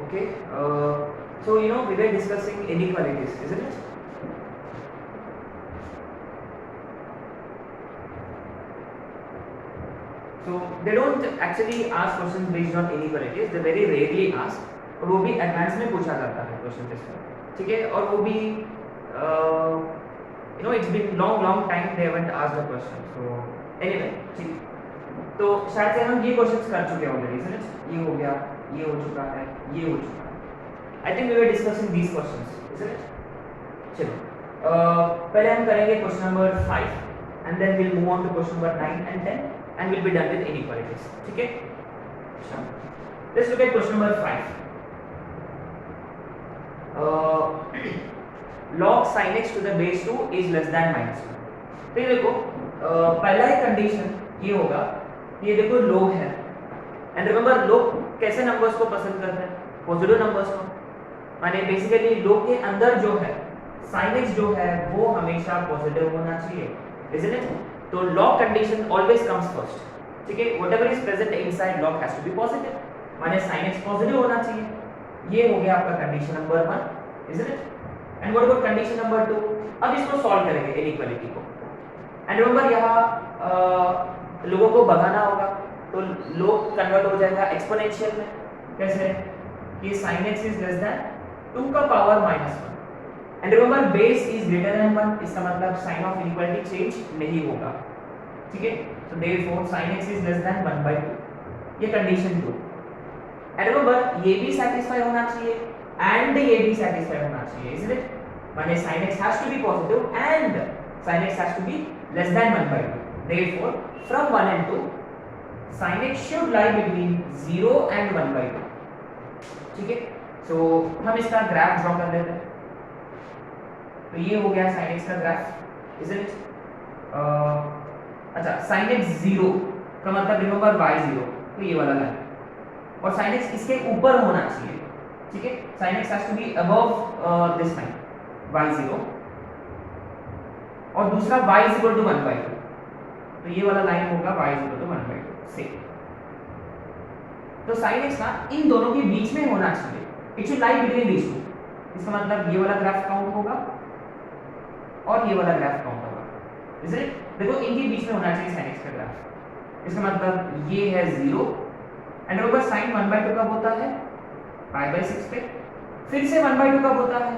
Okay, so we were discussing inequalities, isn't it? So they don't actually ask questions based on inequalities, they very rarely ask, और वो भी advance में पूछा जाता है question test में, ठीक है? और वो भी it's been long time they haven't asked a question. So anyway, ठीक, तो शायद से हम ये क्वेश्चंस कर चुके हैं ऑलरेडी, isn't it? ये हो गया, ये हो चुका है, ये हो चुका है. I think we were discussing these questions, isn't it? चलो, पहले हम करेंगे question number 5 and then we'll move on to question number 9 and 10 and we'll be done with inequalities. ठीक है? अच्छा, let's look at question number 5. log sin x to the base 2 is less than minus 1. तो ये देखो, पहला ही condition ये होगा, ये देखो log है, एंड रिमेंबर log कैसे नंबर्स को पसंद करते हैं? पॉजिटिव नंबर्स को. माने बेसिकली log के अंदर जो है sin x जो है वो हमेशा पॉजिटिव होना चाहिए, isn't it? तो log condition always comes first. ठीक है, whatever is present inside log has to be positive. माने sin x पॉजिटिव होना चाहिए. ये हो गया आपका condition number 1, isn't it? And what about condition number 2? अब इसको सॉल्व करेंगे इनइक्वालिटी को. एंड रिमेंबर यहाँ लोगों को भगाना होगा, तो log कन्वर्ट हो जाएगा एक्सपोनेंशियल में. कैसे? कि sin x is less than 2 का power -1. And remember base is greater than 1, इसका मतलब साइन ऑफ इनइक्वालिटी चेंज नहीं होगा. ठीक है, so therefore sin x is less than 1/2. ये कंडीशन 2. एंड रिमेंबर ये भी सैटिस्फाई होना चाहिए एंड ये भी सैटिस्फाई होना चाहिए, isn't it? माने sin x has to be positive and sin x has to be less than 1/2. Therefore, from 1 and 2, sin x should lie between 0 and 1/2. ठीक है, सो हम इसका ग्राफ ड्रॉ कर लेते हैं. तो ये हो गया sin x का ग्राफ, isn't it? अच्छा, sin x 0 का मतलब रिमेंबर y 0, तो ये वाला लाइन, और sin x इसके ऊपर होना चाहिए. ठीक है, sin x has to be above this line y 0, और दूसरा y is equal to 1/2, तो ये वाला लाइन होगा y is equal to 1/2 से. तो sin x ना इन दोनों के बीच में होना चाहिए, it should lie between these two. इसका मतलब ये वाला ग्राफ काउंट होगा और ये वाला ग्राफ काउंट होगा, isn't it? देखो इनके बीच में होना चाहिए sin x का ग्राफ. इसका मतलब ये है 0, एंड अगर sin 1/2 कब होता है? π/6 पे. फिर से 1/2 कब होता है?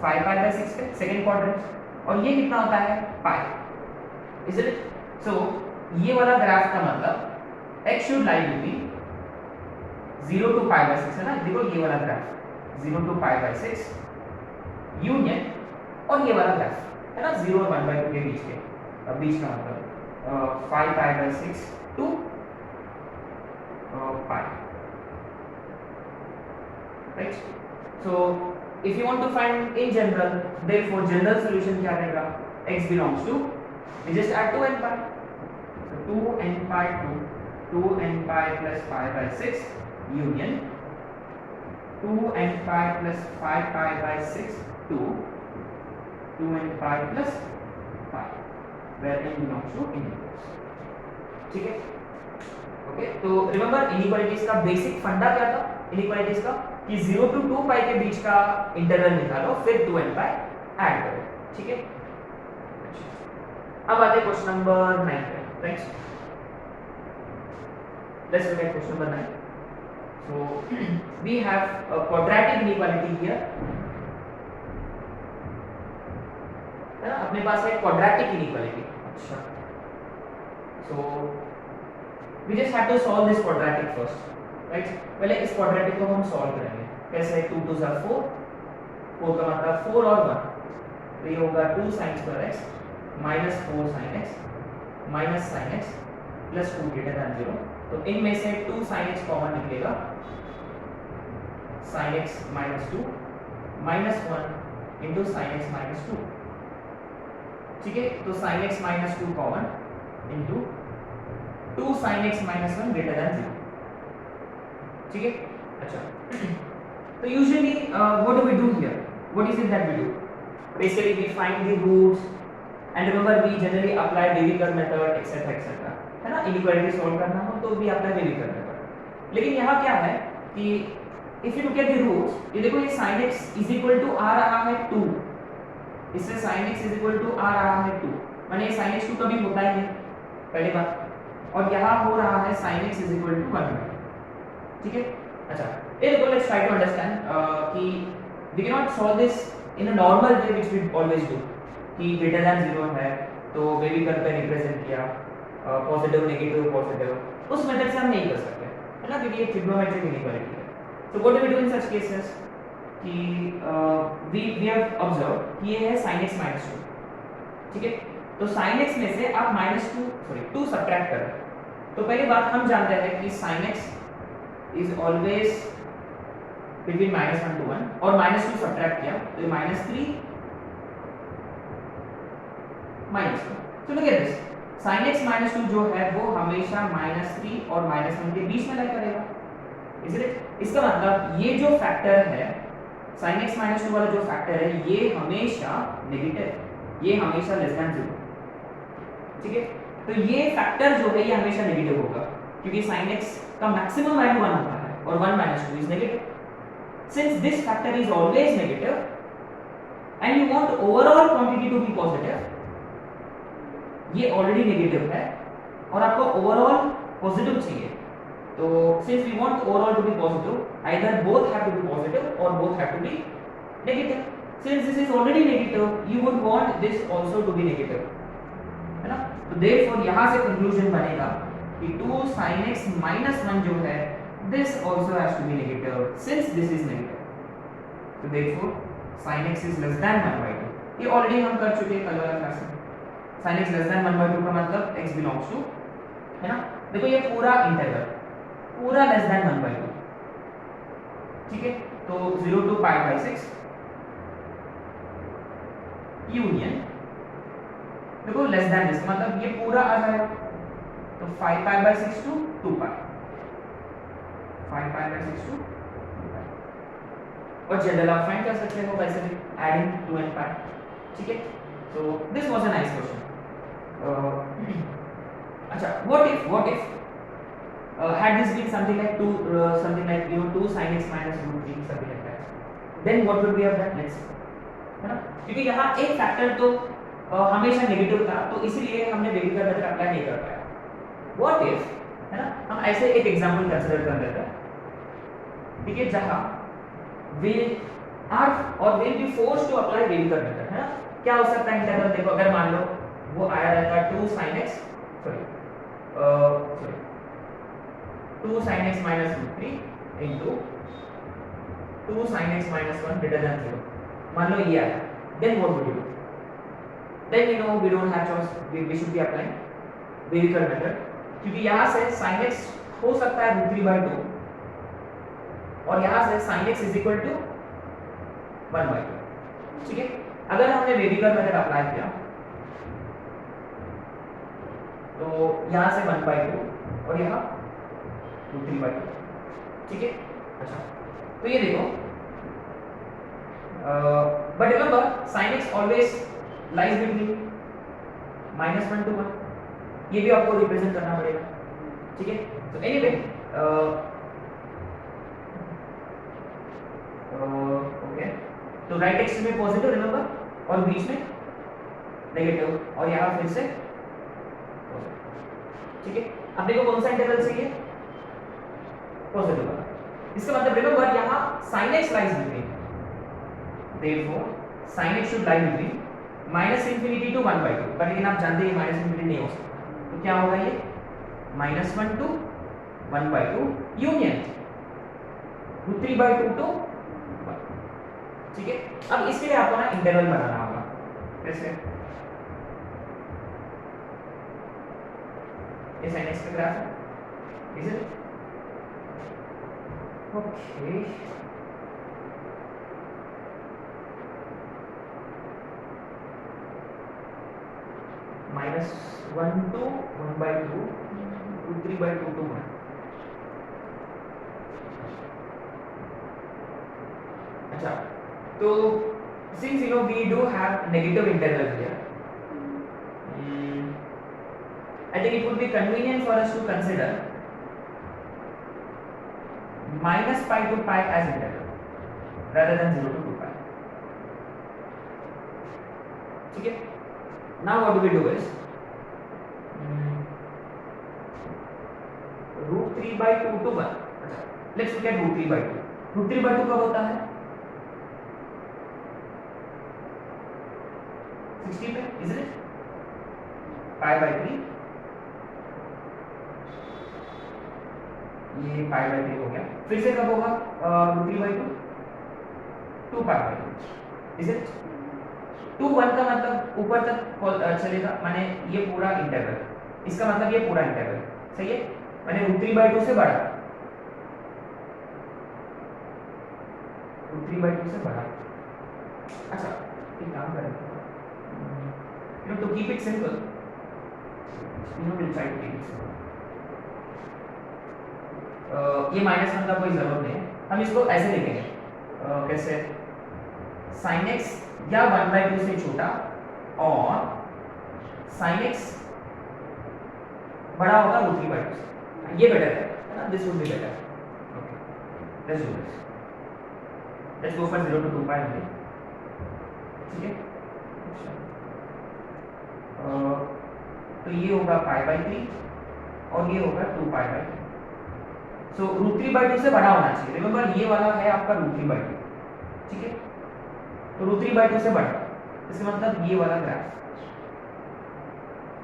5π/6 पे, सेकंड क्वाड्रेंट. और ये कितना होता है? पाई, isn't it? सो ये वाला ग्राफ का मतलब x should lie between 0 to π/6 है ना. देखो ये वाला ग्राफ 0 to π/6 यूनियन, और ये वाला ग्राफ है ना 0 और 1/2 के बीच के, बीच का मतलब 5π/6 to pi. Right? So if you want to find in general, therefore general solution क्या रहेगा? x belongs to, we just add 2 and pi. So 2 and pi to 2 and pi plus π/6 union 2 and pi plus 5π/6 to 2 and pi plus pi, where n belongs to integers. ठीक है, okay. तो remember inequalities का basic फंडा क्या था inequalities का? कि 0 to 2 पाई के बीच का इंटरवल निकालो, फिर 2 and pi ऐड करो. ठीक है, अब आते हैं क्वेश्चन नंबर 9 पे. Right, let's look at question number 9. So we have a quadratic inequality here, है ना. अपने पास है क्वाड्रेटिक इनइक्वालिटी. अच्छा, सो we just have to solve this quadratic first, right? पहले इस quadratic को हम solve करेंगे. कैसे? 2 2 are 4, 4 का मतलब 4 और 1, तो ये होगा 2 sin square x minus 4 sin x minus sin x plus 2 greater than 0. तो इनमें से 2 sin x कॉमन निकलेगा, sin x minus 2 minus 1 into sin x minus 2. ठीक है, तो sin x minus 2 common into 2 sin x minus 1 greater than 0. ठीक है, अच्छा. तो usually what do we do here? What is it that we do? Basically we find the roots and remember we generally apply Debye method etc etc, है ना. Inequality solve करना हो तो भी अप्लाई Debye मेथड. लेकिन यहाँ क्या है कि if you look at the roots, ये देखो ये sin x is equal to आ रहा है 2, इससे sin x is equal to आ रहा है 2, माने ये sin x 2 कभी होता ही नहीं, पहली बात, और यहाँ हो रहा है sin x is equal to 1, ठीक है। अच्छा, ये देखो लेट्स ट्राई टू अंडरस्टैंड कि we can not solve this in a normal way which we always do, कि ग्रेटर देन 0 है तो बेबी कर्व पे रिप्रेजेंट किया, पॉजिटिव नेगेटिव पॉजिटिव, उस मेथड से हम नहीं कर सकते, है ना, क्योंकि ये ट्रिग्नोमेट्रिक इनइक्वालिटी है। So what do we do in such cases कि वी हैव ऑब्जर्व कि ये है sin x - 2, ठीक है। तो sin x में से आप -2 सब्ट्रैक्ट करें, तो पहली बात हम जानते हैं कि sin x is always between -1 to 1, और -2 सब्ट्रैक्ट किया तो ये -3 -2। तो look at this, sin x - 2 जो है वो हमेशा -3 और -1 के बीच में लाई करेगा, इसीलिए इसका मतलब ये जो फैक्टर है sin x - 2 वाला जो फैक्टर है ये हमेशा नेगेटिव, ये हमेशा लेस देन 0, ठीक है। तो ये फैक्टर जो है ये हमेशा नेगेटिव होगा, क्योंकि sin x का मैक्सिमम वैल्यू 1 होता है और 1 - 2 is negative. Since this factor is always negative and you want overall quantity to be positive, ये ऑलरेडी नेगेटिव है और आपको ओवरऑल पॉजिटिव चाहिए, तो since we want overall to be positive either both have to be positive और both have to be negative. Since this is already negative you would want this also to be negative, है ना। तो therefore यहां से conclusion बनेगा कि 2 sin x - 1 जो है this also has to be negative since this is negative, so therefore sin x is less than 1/2। ये ऑलरेडी हम कर चुके हैं कल वाला क्लास में, sin x less than 1/2 का मतलब x belongs to, है ना। देखो ये पूरा इंटीग्रल पूरा लेस देन 1/2, ठीक है। तो 0 to π/6 यूनियन, देखो लेस देन दिस मतलब ये पूरा आ जाएगा, तो 5π/6 to 2π, 5π/6 to 2π, और जनरल आप फाइंड कर सकते हो वैसे भी एडिंग 2 and π, ठीक है। So this was a nice question. अच्छा, what if had this been something like 2 sin x - √3 something like that, then what would we have done, let's see, है ना। क्योंकि यहाँ एक फैक्टर तो हमेशा नेगेटिव था, तो इसीलिए हमने बेबी कर्व मेथड अप्लाई नहीं कर पाया। व्हाट इफ, है ना, हम ऐसे एक एग्जांपल कंसीडर कर लेते हैं, ठीक है, जहां will be forced to apply wavy curve method, है ना। क्या हो सकता है इंटरवल, देखो अगर मान लो वो आया रहता 2 sin x -√3 into 2 sin x - 1 greater than 0, मान लो ये आया, then what would you do? Then you know we don't have choice, we should be applying baby curve method, क्योंकि यहाँ से sin x हो सकता है √3/2 और यहाँ से sin x is equal to 1/2, ठीक है। अगर हमने बेबी कर्व मेथड अप्लाई किया तो यहाँ से 1/2 और यहाँ √3/2, ठीक है। अच्छा, तो ये देखो, but remember sin x always lies between -1 to 1, ये भी आपको रिप्रेजेंट करना पड़ेगा, ठीक है। तो एनीवे ओके, तो राइट एक्सिस में पॉजिटिव रिमेंबर और बीच में नेगेटिव, और यहाँ फिर से ठीक है। अब देखो कौन सा इंटरवल चाहिए, पॉजिटिव वाला, इसका मतलब रिमेंबर यहाँ sin x lies between, therefore sin x should lie between -∞ to 1/2, but लेकिन आप जानते हैं -∞ नहीं हो सकता, तो क्या होगा ये -1 to 1/2 यूनियन √3/2 to 1, ठीक है। अब इसके लिए आपको ना इंटरवल बनाना होगा, कैसे, ये sin x का ग्राफ है, is it okay. -1 to 1/2 √3/2 to 1, अच्छा, तो since you know we do have negative interval here, I think it would be convenient for us to consider minus pi to pi as integral rather than 0 to 2 pi. ठीक है. Now what do we do is root 3 by 2 to 1. Let's look at root 3 by 2. root 3 by 2 कब होता है? 60 पे, isn't it? pi by 3. ये pi by 3 हो गया. फिर से कब होगा root 3 by 2? 2 pi by 2. Is it? 2 1 का मतलब ऊपर तक चलेगा, माने ये पूरा इंटरवल. इसका मतलब ये पूरा इंटरवल. सही है? माने root 3 by 2 से बड़ा. root 3 by 2 से बड़ा. अच्छा, एक काम करें. To keep it simple, we'll try to keep it simple. ये -1 का कोई जरूरत नहीं है. हम इसको ऐसे लिखेंगे. कैसे? sin x या 1/2 से छोटा और sin x बड़ा होगा root 3 by 2 से. ये बेटर है ना? This would be better. Okay. Let's do this. Let's go for 0 to 2 pi only. ठीक है? तो ये होगा pi by 3 और ये होगा 2 pi by 3. So root 3 by 2 से बड़ा होना चाहिए. रिमेंबर ये वाला है आपका root 3 by 2. ठीक है? तो root 3 by 2 से बड़ा. इसका मतलब ये वाला ग्राफ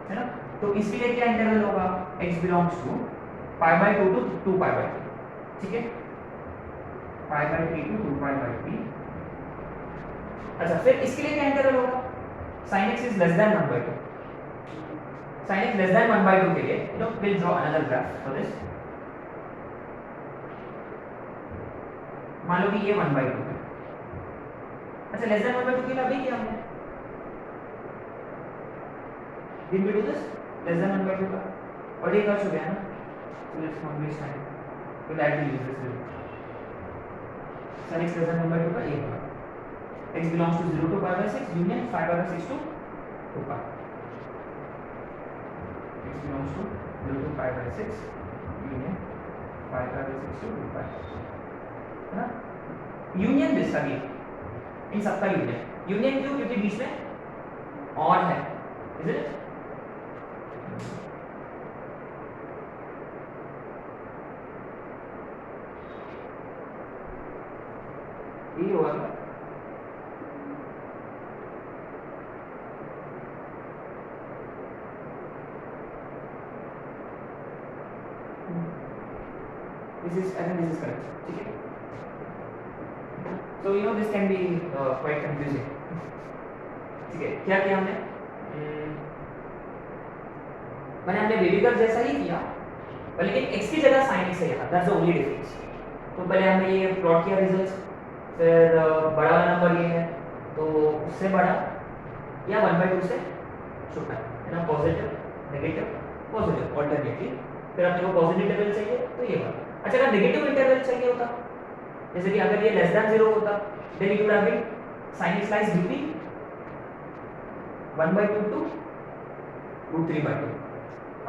है ना? तो इसके लिए क्या इंटरवल होगा? x belongs to pi by 2 to 2 pi by 3. ठीक है? pi by 3 to 2 pi by 3. अच्छा, फिर इसके लिए क्या इंटरवल होगा? sin x is less than 1 by 2. sin x less than 1 by 2 के लिए we'll draw another graph for this. मान लो कि ये 1 by 2 है. अच्छा, less than 1 by 2 के लिए अभी क्या हमने did we do this? less than 1 by 2 का और ये कर चुके हैं ना. so let's not waste time. we'll directly use this rule. sin x less than 1 by 2 का ये होगा x belongs to 0 to pi by 6 union 5 by 6 to 2 pi. x belongs to 0 to pi by 6 union 5 by 6 to 2 pi. है ना? Union this अभी इन सबका union क्यों? क्योंकि बीच में और है. Is it? ये होगा this is, I think this is correct. ठीक है? So this can be quite confusing. ठीक है? क्या किया हमने? मैंने हमने बेबी कर्व जैसा ही किया, पर लेकिन x की जगह sin x है यहाँ. That's the only difference. तो पहले हमने ये प्लॉट किया रिजल्ट्स, फिर बड़ा वाला नंबर ये है, तो उससे बड़ा या 1/2 से छोटा है ना? Positive, negative, positive alternately. फिर अपने को पॉजिटिव इंटरवल चाहिए तो ये वाला. अच्छा, अगर नेगेटिव इंटरवल चाहिए होता, जैसे कि अगर ये लेस देन 0 होता, then it would have been sin x lies between 1/2 to root 3 by 2.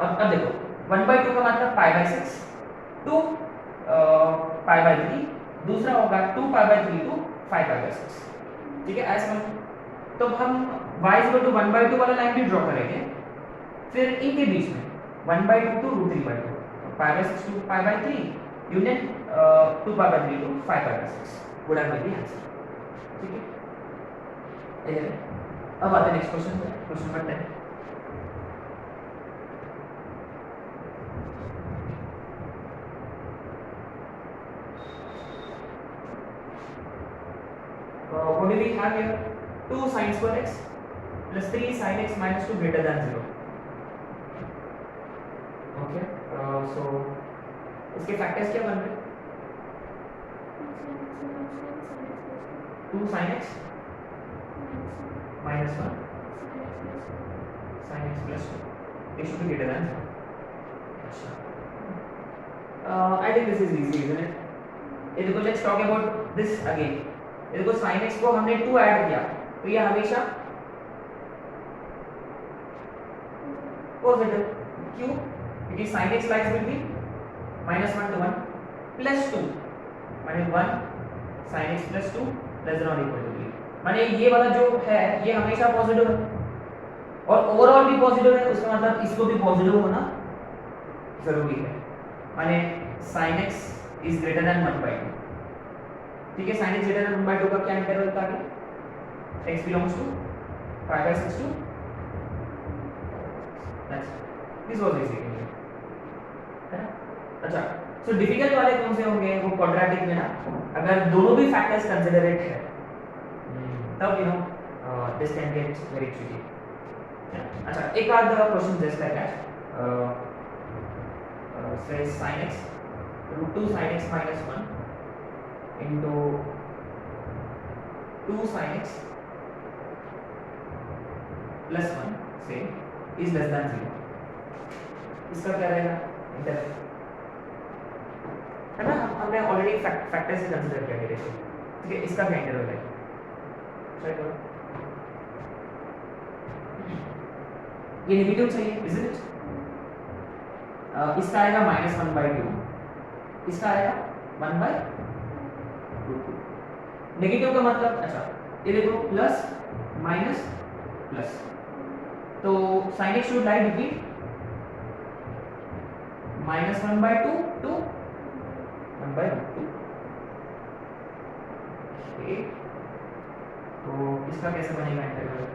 अब देखो 1/2 का मतलब pi by 6 to pi by 3, दूसरा होगा 2 pi by 3 to 5 pi by 6. ठीक है? ऐसा मतलब तो हम y इक्वल टू 1/2 वाला लाइन भी ड्रॉ करेंगे, फिर इनके बीच में 1/2 to root 3 by 2, pi by 6 to pi by 3 union 2 pi by 3 to 5 pi by 6 would have been the answer. ठीक है? अब आते हैं नेक्स्ट क्वेश्चन पे. Question number 10. What do we have here? 2 sin square x plus 3 sin x minus 2 greater than 0. Okay. So इसके factors क्या बन रहे हैं? 2 sin x minus 1 sin x plus 2. It should be greater than 0. अच्छा. I think this is easy, isn't it? ये देखो, let's talk about this again. ये देखो sin x को हमने 2 ऐड किया, तो ये हमेशा पॉजिटिव. क्यों? क्योंकि sin x lies between -1 to 1 plus 2 माने 1 sin x plus 2 less than और इक्वल टू 3, माने ये वाला जो है ये हमेशा पॉजिटिव है और ओवरऑल भी पॉजिटिव है, उसका मतलब इसको भी पॉजिटिव होना जरूरी है। माने sin x is greater than 1/2, ठीक है। sin x ग्रेटर देन 1/2 का क्या इंटरवल था आगे, x belongs to 5/6 to this was basically, है ना। अच्छा, सो डिफिकल्ट वाले कौन से होंगे, वो क्वाड्रेटिक में ना अगर दोनों भी फैक्टर्स कंसीडरेट है तब you know this can get very tricky. अच्छा, एक आध क्वेश्चन जस्ट लाइक दैट, से sin x √2 sin x minus 1 into 2 sin x plus 1 say is less than 0, इसका क्या रहेगा इंटरवल, है ना। हमने ऑलरेडी फैक्टर से कंसीडर किया डायरेक्टली, ठीक है। इसका क्या इंटरवल है, ट्राई करो। ये नेगेटिव चाहिए, इज इट? इसका आएगा -1/2, इसका आएगा 1/2। नेगेटिव का मतलब, अच्छा ये देखो प्लस माइनस प्लस, तो sin x should lie between -1/2 to 1/2, okay. तो इसका कैसे बनेगा इंटरवल,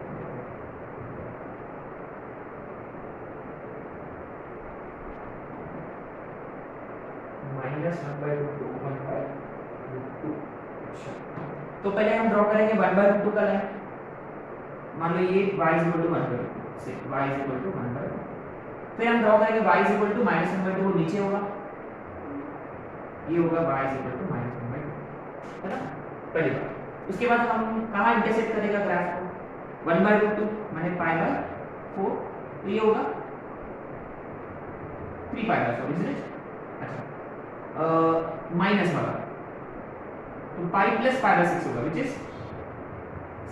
-1/2 टू 1/2। अच्छा, तो पहले हम ड्रॉ करेंगे 1/2 का लाइन, मान लो ये y = 1/2 से y = 1/2, फिर हम ड्रॉ करेंगे y = -1/2, वो नीचे होगा, ये होगा y = -1/2, है ना, पहली बात। उसके बाद हम कहाँ इंटरसेक्ट करेगा ग्राफ को, 1/2 माने π/4, तो ये होगा 3π/4, इज इट? अच्छा, माइनस वाला तो पाई प्लस π/6 होगा, विच इज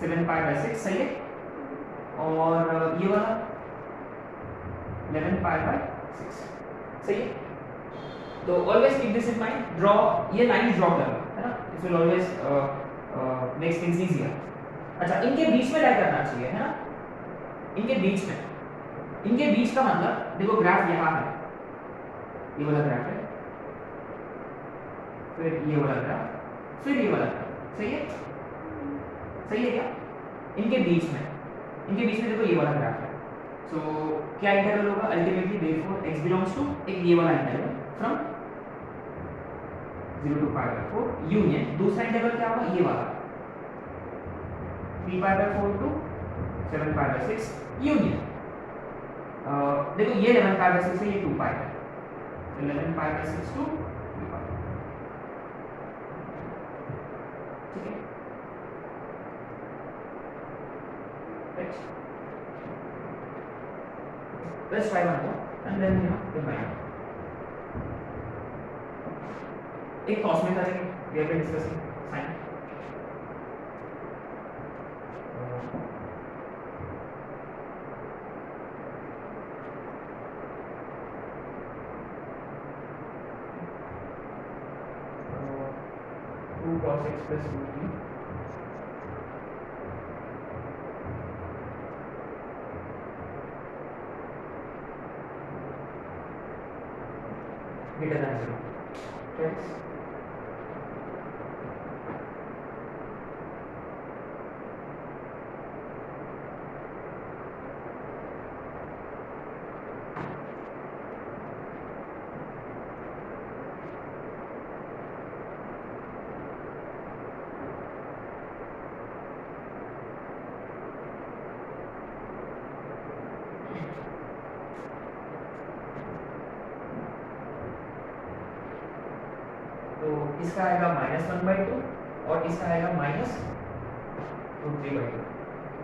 7π/6, सही है। और ये वाला 11π/6, सही है। तो always keep this in mind, draw ये लाइन ड्रॉ करना, है ना, it will always makes things easier. अच्छा, इनके बीच में क्या करना चाहिए, है ना, इनके बीच में, इनके बीच का मतलब देखो ग्राफ यहाँ है, ये वाला ग्राफ है, फिर ये वाला ग्राफ, फिर ये वाला ग्राफ, सही है, सही है क्या? इनके बीच में देखो ये वाला ग्राफ है, सो क्या इंटरवल होगा ultimately, therefore x belongs to एक ये वाला इंटरवल फ्रॉम 0 to π/4 यूनियन, दूसरा इंटरवल क्या होगा, ये वाला 3π/4 टू 7π/6 यूनियन, देखो ये 11π/6 है, ये 2π है, 11π/6 टू 2π, ठीक है। Let's try one more and then combine. एक cos में करेंगे, we have been discussing sin. Cos x plus 2t greater than 0. Yes. तो इसका आएगा -1/2 और इसका आएगा -√3/2,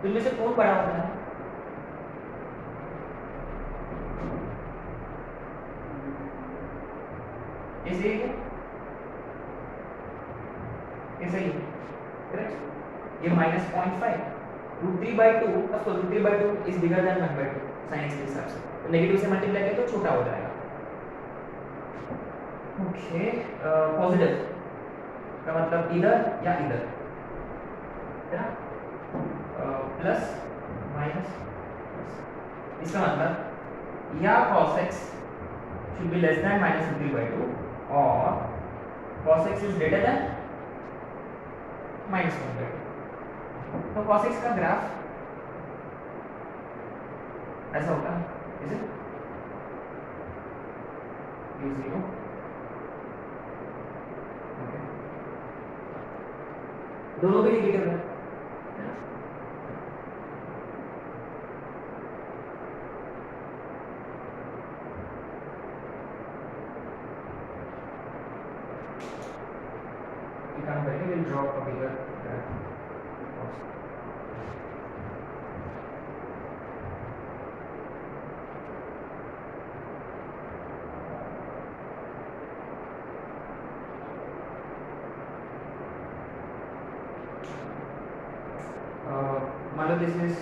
तो इनमें से कौन बड़ा होता है, ऐसे ही है, ऐसे ही, करेक्ट। ये -0.5 √3/2, of course √3/2 is bigger than 1/2 sin x के हिसाब से, तो नेगेटिव से मल्टीप्लाई करें तो छोटा हो जाएगा, ओके। पॉजिटिव का मतलब इधर या इधर, है ना, प्लस माइनस। इसका मतलब या cos x should be less than minus root 3 by 2 or cos x is greater than minus 1 by 2। तो cos x का ग्राफ ऐसा होगा, इज इट ये 0, दोनों भी नेगेटिव है। काम करेंगे, विल ड्रॉ अ फिगर मान लो this is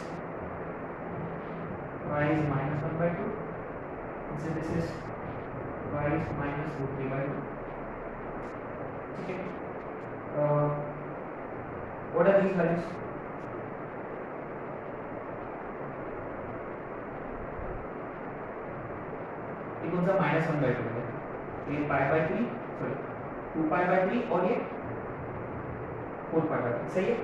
y is minus 1 by 2, so this is y is minus root 3 by 2, ठीक है। what are these values? ये कौन सा minus 1 by 2 है, ये pi by 3, sorry 2 pi by 3 और ये 4 pi by 3, सही है।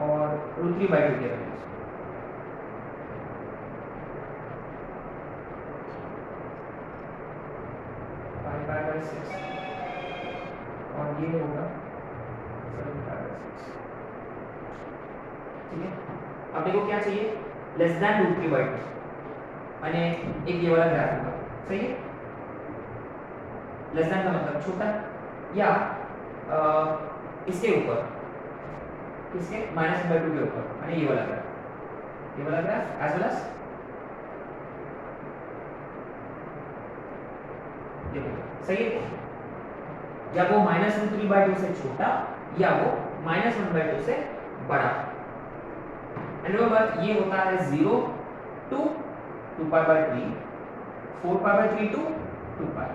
और root 3 by 2 के वैल्यूज pi by 6 और ये होगा 7 pi by 6, ठीक है। अब देखो क्या चाहिए, लेस देन रूट 3 by 2, माने एक ये वाला ग्राफ होगा, सही है। लेस देन का मतलब छोटा, या इसके ऊपर, इसके माइनस 1 by 2 के ऊपर, माने ये वाला ग्राफ एज वेल एज ये, सही है। या वो माइनस 3 by 2 से छोटा या वो माइनस 1 by 2 से बड़ा। एंड रिमेंबर ये होता है 0 to 2 pi by 3, 4 pi by 3 to 2 pi,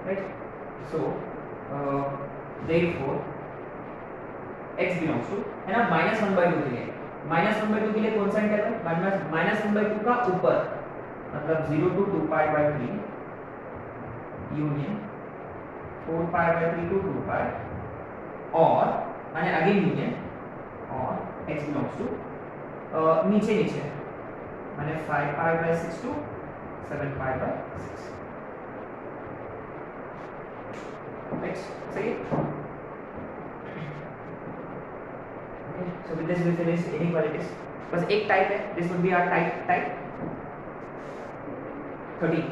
right? So therefore x belongs to, है ना, माइनस 1 by 2 के लिए, माइनस 1 by 2 के लिए कौन सा इंटरवल, माइनस 1 by 2 का ऊपर, मतलब 0 to 2 pi by 3 union 4 pi by 3 to 2 pi, और माने अगेन यूनियन, और x belongs to नीचे नीचे माने 5 pi by 6 to 7 pi by 6, next, सही। So with this we finish inequalities, बस एक टाइप है, this would be our type 13।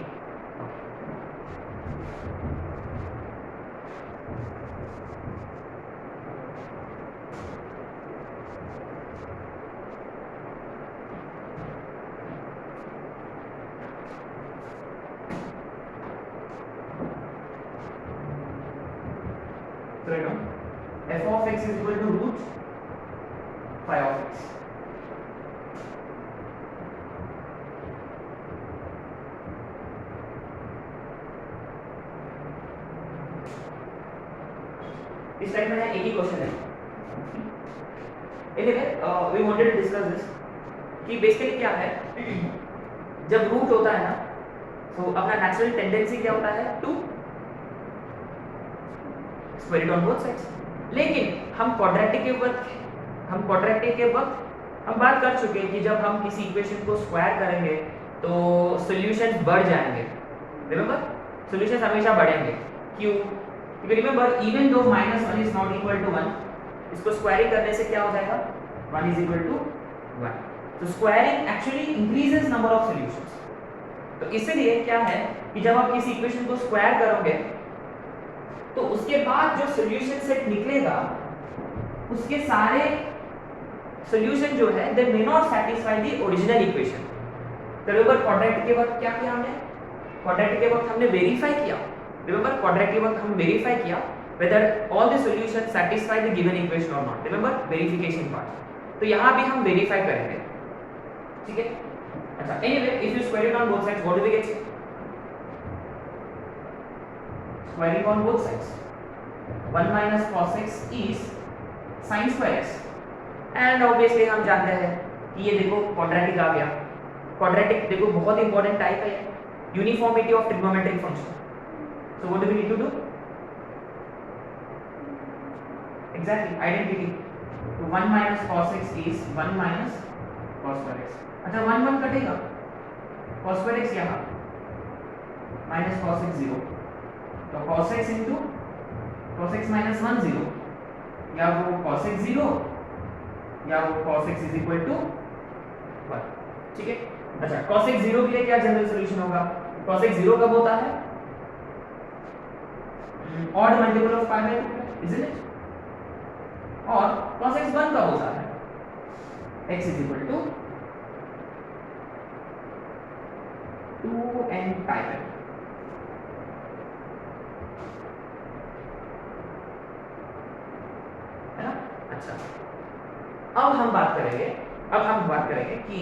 So right now f of x is equal to root phi of x, इस type में एक ही question है। anyway we wanted to discuss this कि basically क्या है, जब रूट होता है ना, तो अपना नेचुरल टेंडेंसी क्या होता है, to square it on both sides. लेकिन हम क्वाड्रेटिक के वक्त हम बात कर चुके हैं कि जब हम किसी इक्वेशन को स्क्वायर करेंगे तो सॉल्यूशंस बढ़ जाएंगे। रिमेंबर, सॉल्यूशंस हमेशा बढ़ेंगे, क्यों? क्योंकि remember even though -1 is not equal to 1, इसको स्क्वायरिंग करने से क्या हो जाएगा, 1 इज इक्वल टू 1। तो squaring actually increases number of solutions. तो इसीलिए क्या है कि जब आप किसी इक्वेशन को स्क्वायर करोगे तो उसके बाद जो सॉल्यूशन सेट निकलेगा उसके सारे सॉल्यूशन जो है they may not satisfy the original equation. तो रिमेंबर क्वाड्रेटिक के वक्त क्या किया हमने, क्वाड्रेटिक के वक्त हमने वेरीफाई किया, रिमेंबर क्वाड्रेटिक के वक्त हम वेरीफाई किया whether all the solutions satisfy the given equation or not, remember verification part। तो यहाँ भी हम वेरीफाई करेंगे, ठीक है। अच्छा, anyway if you square it on both sides what do we get? squaring on both sides. 1 minus cos x is sin square x. And obviously हम जानते हैं कि ये देखो क्वाड्रेटिक आ गया. क्वाड्रेटिक देखो बहुत इंपॉर्टेंट टाइप है, uniformity of trigonometric function. So what do we need to do? Exactly identity. तो 1 minus cos x is 1 minus cos square x. अच्छा 1 1 कटेगा, cos square x यहाँ minus cos x 0, तो cos x into cos x minus 1 0, या वो cos x 0 या वो cos x is equal to 1. ठीक है. अच्छा cos x 0 के लिए क्या जनरल सॉल्यूशन होगा? cos x 0 कब होता है? Odd multiple of pi by 2, isn't it? और cos x 1 कब होता है? x is equal to 2n pi by 2. है ना? अच्छा अब हम बात करेंगे कि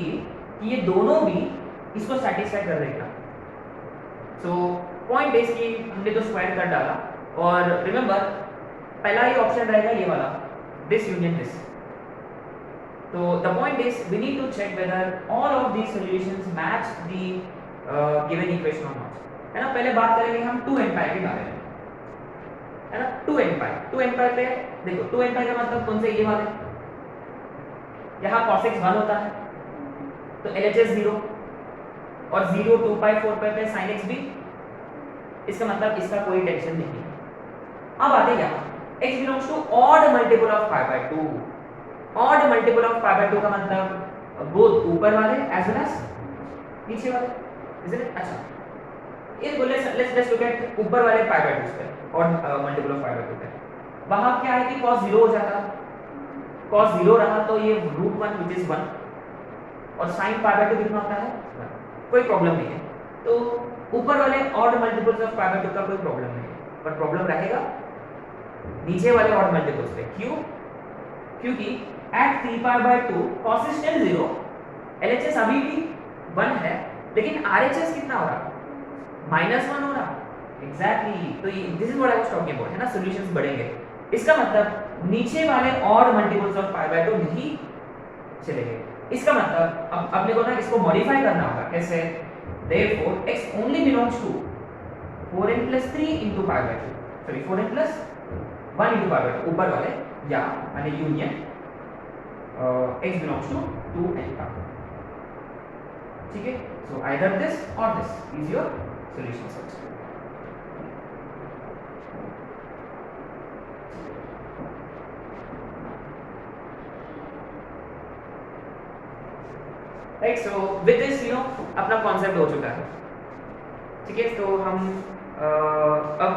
ये दोनों भी इसको सेटिस्फाई कर देगा. सो पॉइंट इज कि हमने तो स्क्वायर कर डाला, और रिमेंबर पहला ही ऑप्शन रहेगा ये वाला, दिस यूनियन दिस. तो the point is we need to check whether all of these solutions match the given equation और नॉट. है ना? पहले बात करेंगे हम 2n पाई के बारे में. है ना? 2n पाई पे देखो 2n पाई का मतलब कौन से? ये वाले. यहाँ cos x 1 होता है तो LHS 0, और 0 2 पाई 4 पाई पे sin x भी. इसका मतलब इसका कोई टेंशन नहीं है. अब आते हैं यहाँ x belongs to odd multiple of pi by 2. Odd multiple of pi by 2 का मतलब बोथ ऊपर वाले एज वेल एज नीचे वाले. Is it? अच्छा ये बोले लेट्स जस्ट लुक एट ऊपर वाले पाई बाय 2 पे, odd multiple of pi by 2 पे. वहां क्या है कि cos 0 हो जाता है. cos 0 रहा तो ये √1 which is 1, और sin पाई बाय 2 कितना होता है? 1. कोई प्रॉब्लम नहीं है. तो ऊपर वाले odd multiples of pi by 2 का कोई प्रॉब्लम नहीं है, पर प्रॉब्लम रहेगा नीचे वाले ऑड मल्टीपल्स पे. क्यों? क्योंकि at 3 pi by 2 cos is still 0, LHS अभी भी 1 है, लेकिन RHS कितना हो रहा? -1 हो रहा. एग्जैक्टली. तो ये this is what I was talking about. है ना? सॉल्यूशंस बढ़ेंगे. इसका मतलब नीचे वाले odd multiples of pi by 2 नहीं चलेंगे. इसका मतलब अब अपने को ना इसको मॉडिफाई करना होगा. कैसे? therefore x only belongs to 4n plus 3 into pi by 2, sorry 4n plus 1 into pi by 2 ऊपर वाले, या माने union x belongs to 2n pi. ठीक है? so either this or this is your solution set. Right. So with this अपना concept हो चुका है. ठीक है. तो हम अब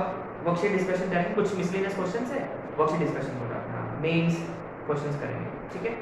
वर्कशीट डिस्कशन करेंगे. कुछ मिसलेनियस क्वेश्चंस है, वर्कशीट डिस्कशन होगा, मेंस क्वेश्चंस करेंगे. ठीक है.